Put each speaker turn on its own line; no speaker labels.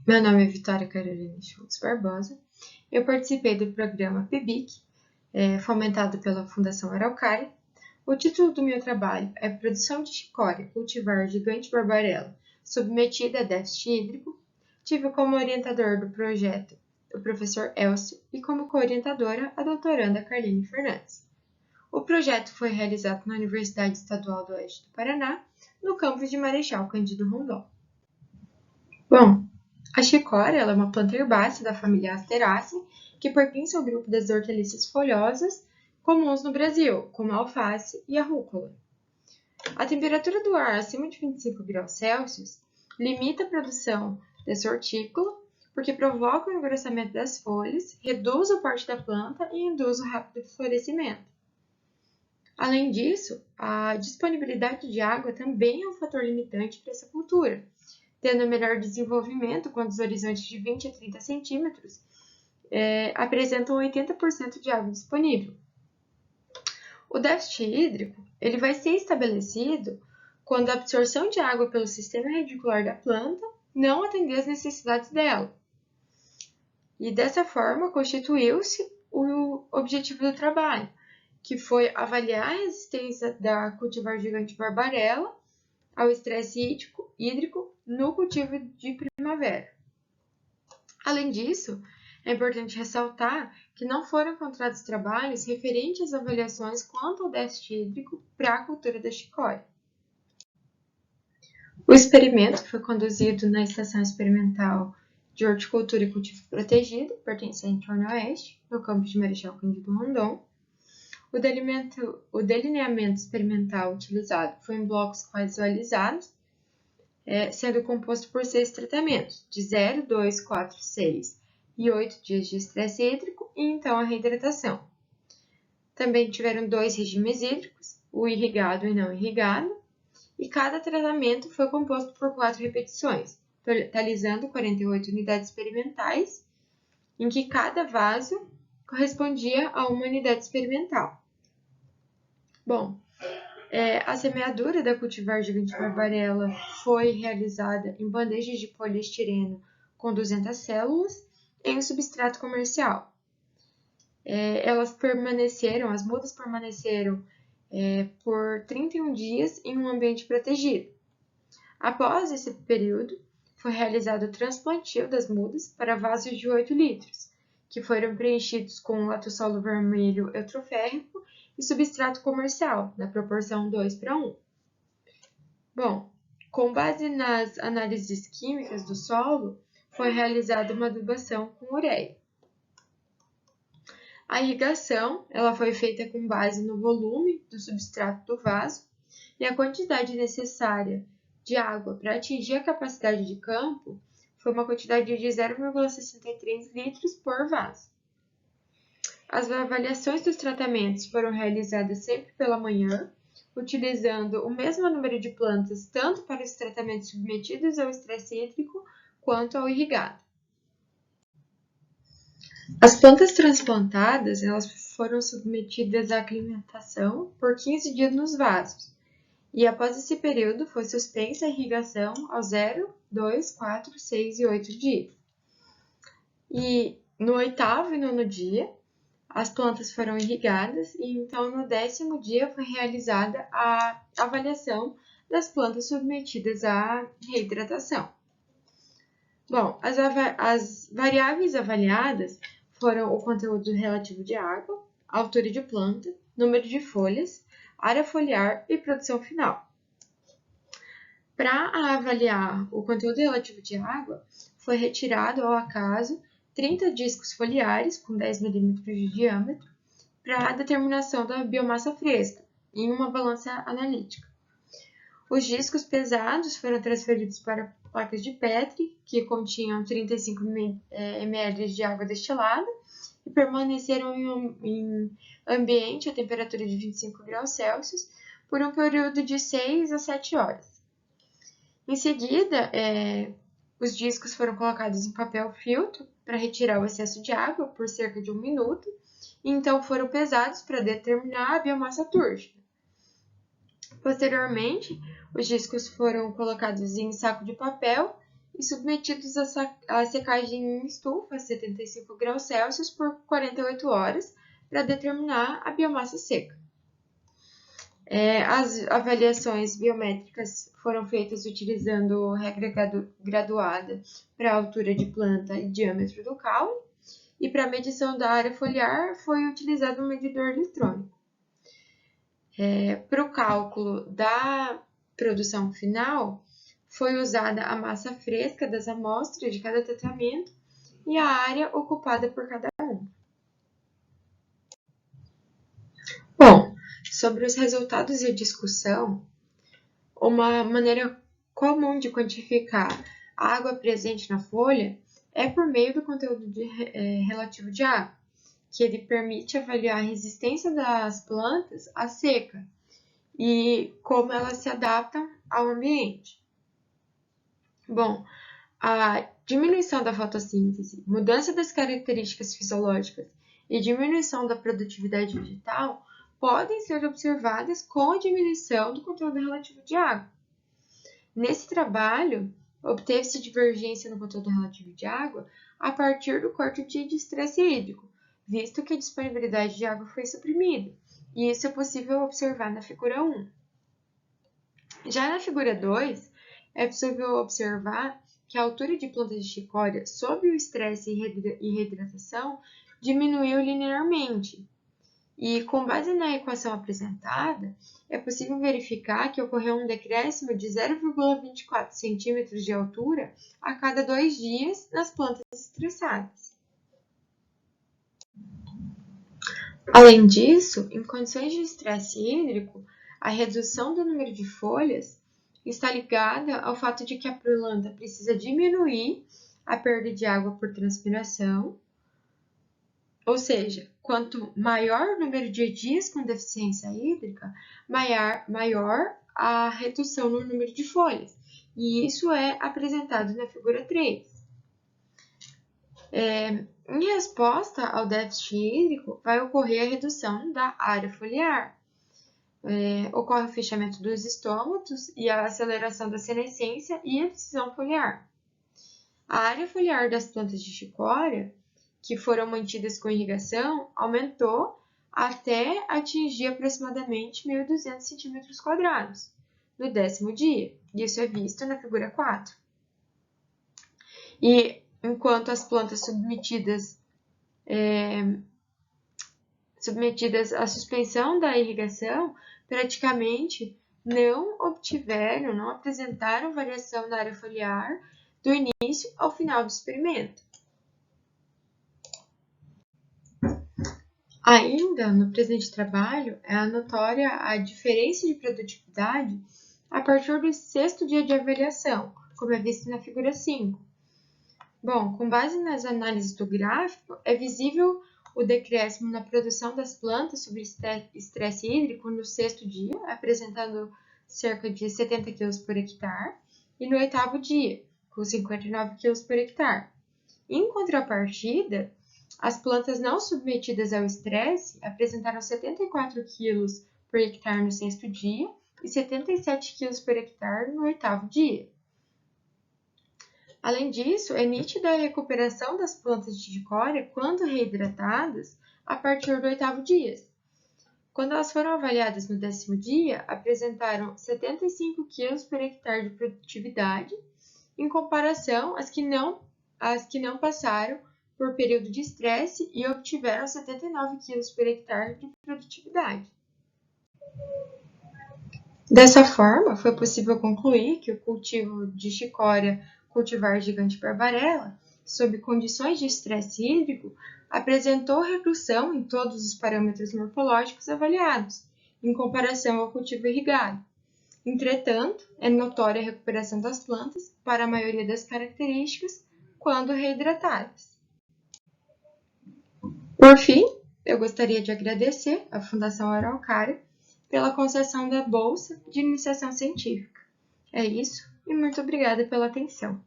Meu nome é Vitória Carolina Schultz Barbosa. Eu participei do programa PIBIC, fomentado pela Fundação Araucária. O título do meu trabalho é Produção de Chicória, cultivar gigante barbarella, submetida a déficit hídrico. Tive como orientador do projeto o professor Elcio e como co-orientadora a doutoranda Carline Fernandes. O projeto foi realizado na Universidade Estadual do Oeste do Paraná, no campus de Marechal Cândido Rondon. Bom, a chicória é uma planta herbácea da família Asteraceae, que pertence ao grupo das hortaliças folhosas comuns no Brasil, como a alface e a rúcula. A temperatura do ar acima de 25 graus Celsius limita a produção desse hortícola, porque provoca o engrossamento das folhas, reduz o porte da planta e induz o rápido florescimento. Além disso, a disponibilidade de água também é um fator limitante para essa cultura, tendo melhor desenvolvimento quando os horizontes de 20 a 30 centímetros apresentam 80% de água disponível. O déficit hídrico ele vai ser estabelecido quando a absorção de água pelo sistema radicular da planta não atender às necessidades dela. E dessa forma constituiu-se o objetivo do trabalho, que foi avaliar a resistência da cultivar gigante barbarella ao estresse hídrico no cultivo de primavera. Além disso, é importante ressaltar que não foram encontrados trabalhos referentes às avaliações quanto ao déficit hídrico para a cultura da chicória. O experimento foi conduzido na Estação Experimental de Horticultura e Cultivo Protegido, pertencente ao Noroeste, no campus de Marechal Cândido Rondon. O delineamento experimental utilizado foi em blocos visualizados, sendo composto por 6 tratamentos, de 0, 2, 4, 6 e 8 dias de estresse hídrico e então a reidratação. Também tiveram 2 regimes hídricos, o irrigado e não irrigado, e cada tratamento foi composto por 4 repetições, totalizando 48 unidades experimentais, em que cada vaso correspondia a uma unidade experimental. Bom, a semeadura da cultivar gigante barbarella foi realizada em bandejas de poliestireno com 200 células em um substrato comercial. As mudas permaneceram por 31 dias em um ambiente protegido. Após esse período, foi realizado o transplantio das mudas para vasos de 8 litros, que foram preenchidos com latossolo vermelho eutroférrico e substrato comercial, na proporção 2:1. Bom, com base nas análises químicas do solo, foi realizada uma adubação com ureia. A irrigação ela foi feita com base no volume do substrato do vaso e a quantidade necessária de água para atingir a capacidade de campo foi uma quantidade de 0,63 litros por vaso. As avaliações dos tratamentos foram realizadas sempre pela manhã, utilizando o mesmo número de plantas tanto para os tratamentos submetidos ao estresse hídrico quanto ao irrigado. As plantas transplantadas elas foram submetidas à aclimatação por 15 dias nos vasos, e após esse período foi suspensa a irrigação aos 0, 2, 4, 6 e 8 dias. E no 8º e 9º dia, as plantas foram irrigadas e então no 10º dia foi realizada a avaliação das plantas submetidas à reidratação. Bom, as variáveis avaliadas foram o conteúdo relativo de água, altura de planta, número de folhas, área foliar e produção final. Para avaliar o conteúdo relativo de água, foi retirado ao acaso 30 discos foliares com 10 mm de diâmetro para a determinação da biomassa fresca em uma balança analítica. Os discos pesados foram transferidos para placas de Petri, que continham 35 ml de água destilada e permaneceram em ambiente a temperatura de 25 graus Celsius por um período de 6 a 7 horas. Em seguida, os discos foram colocados em papel filtro para retirar o excesso de água por cerca de 1 minuto e então foram pesados para determinar a biomassa túrgida. Posteriormente, os discos foram colocados em saco de papel e submetidos à secagem em estufa a 75 graus Celsius por 48 horas para determinar a biomassa seca. As avaliações biométricas foram feitas utilizando regra graduada para a altura de planta e diâmetro do caule, e para a medição da área foliar foi utilizado um medidor eletrônico. Para o cálculo da produção final, foi usada a massa fresca das amostras de cada tratamento e a área ocupada por cada um. Bom, sobre os resultados e a discussão, uma maneira comum de quantificar a água presente na folha é por meio do conteúdo relativo de água, que ele permite avaliar a resistência das plantas à seca e como elas se adaptam ao ambiente. Bom, a diminuição da fotossíntese, mudança das características fisiológicas e diminuição da produtividade vegetal podem ser observadas com a diminuição do conteúdo relativo de água. Nesse trabalho, obteve-se divergência no conteúdo relativo de água a partir do corte de estresse hídrico, visto que a disponibilidade de água foi suprimida, e isso é possível observar na figura 1. Já na figura 2, é possível observar que a altura de plantas de chicória sob o estresse e reidratação diminuiu linearmente. E, com base na equação apresentada, é possível verificar que ocorreu um decréscimo de 0,24 cm de altura a cada 2 dias nas plantas estressadas. Além disso, em condições de estresse hídrico, a redução do número de folhas está ligada ao fato de que a planta precisa diminuir a perda de água por transpiração, ou seja, quanto maior o número de dias com deficiência hídrica, maior a redução no número de folhas, e isso é apresentado na figura 3. Em resposta ao déficit hídrico, vai ocorrer a redução da área foliar. Ocorre o fechamento dos estômatos e a aceleração da senescência e a decisão foliar. A área foliar das plantas de chicória, que foram mantidas com irrigação, aumentou até atingir aproximadamente 1.200 cm² no 10º dia. Isso é visto na figura 4. E enquanto as plantas submetidas à suspensão da irrigação praticamente não apresentaram variação na área foliar do início ao final do experimento. Ainda no presente trabalho, é notória a diferença de produtividade a partir do 6º dia de avaliação, como é visto na figura 5. Bom, com base nas análises do gráfico, é visível o decréscimo na produção das plantas sob estresse hídrico no 6º dia, apresentando cerca de 70 kg por hectare, e no 8º dia, com 59 kg por hectare. Em contrapartida, as plantas não submetidas ao estresse apresentaram 74 kg por hectare no 6º dia e 77 kg por hectare no 8º dia. Além disso, é nítida a recuperação das plantas de chicória quando reidratadas a partir do 8º dia. Quando elas foram avaliadas no 10º dia, apresentaram 75 kg por hectare de produtividade, em comparação às que não passaram por período de estresse e obtiveram 79 kg por hectare de produtividade. Dessa forma, foi possível concluir que o cultivo de chicória cultivar gigante barbarella, sob condições de estresse hídrico, apresentou redução em todos os parâmetros morfológicos avaliados, em comparação ao cultivo irrigado. Entretanto, é notória a recuperação das plantas para a maioria das características quando reidratadas. Por fim, eu gostaria de agradecer à Fundação Araucária pela concessão da Bolsa de Iniciação Científica. É isso, e muito obrigada pela atenção.